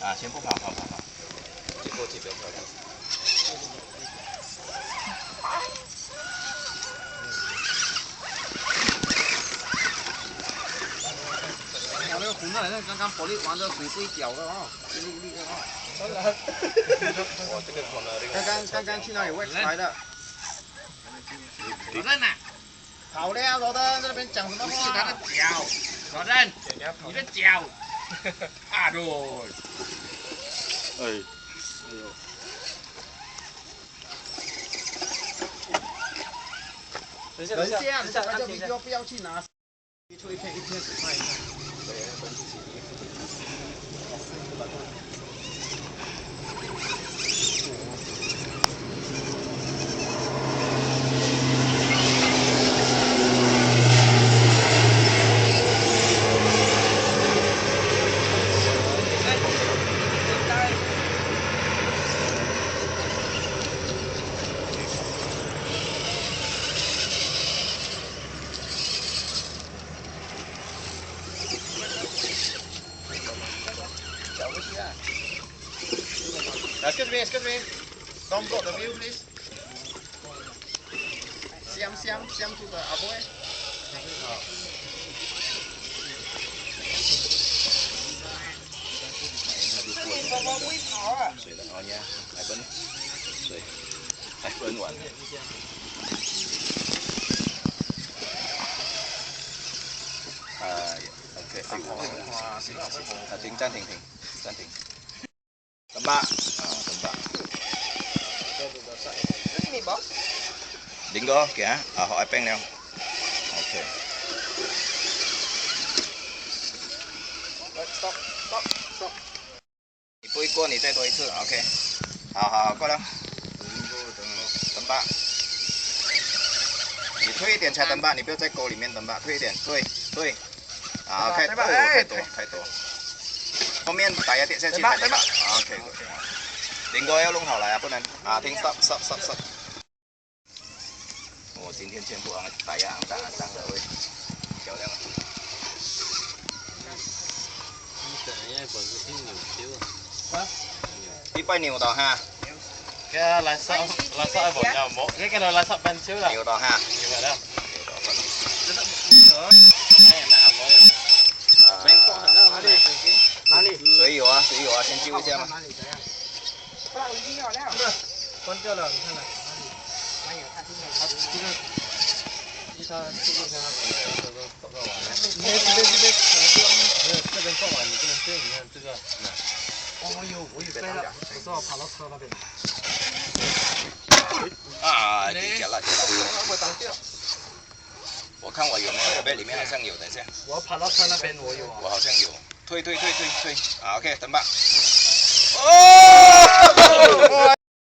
啊，先不跑，跑。结果比较漂亮。我那个红的，那刚刚玻璃玩的水龟脚的哦，一粒一粒的哦。哇，这个可能刚刚去那里喂出来的。老邓呐，跑了呀，罗登在那边讲什么不是话？他的脚，老邓，你的脚，啊对。哎。等一下，大家不要去拿，出一片只拍一下。Excuse me. Don't block the view, please. Siam to the aboy. 宝宝会跑啊！水的，哦呀，来奔，水，来奔完。OK， 暂停。等吧，等吧。Đừng có kìa, họ pen nè. OK. Stop. 你不会过，你再多一次 ，OK。好，过来。等吧。你退一点才等吧，你不要在沟里面等吧，退一点，退。好，太多。后面打一点下去，等吧。OK。林哥要弄好来啊，不能停 stop。我今天全部打压当会漂亮。đi quay nhiều tàu ha. Cái lái sọ ở bọn nhà mộ, cái đó lái sọ bên xíu là. Nhiều tàu ha. Nhiều vậy đâu. Bên水有啊，先救一下嘛。关掉了，你看了。哪有？他这个。他这个搞完了。这边这边做完，你不能对，你看这个。我有飞了，不知道跑到车那边。跌了。我看我有没有被里面好像有，等一下。我跑到车那边，我有。我好像有，退。OK，等吧。哦！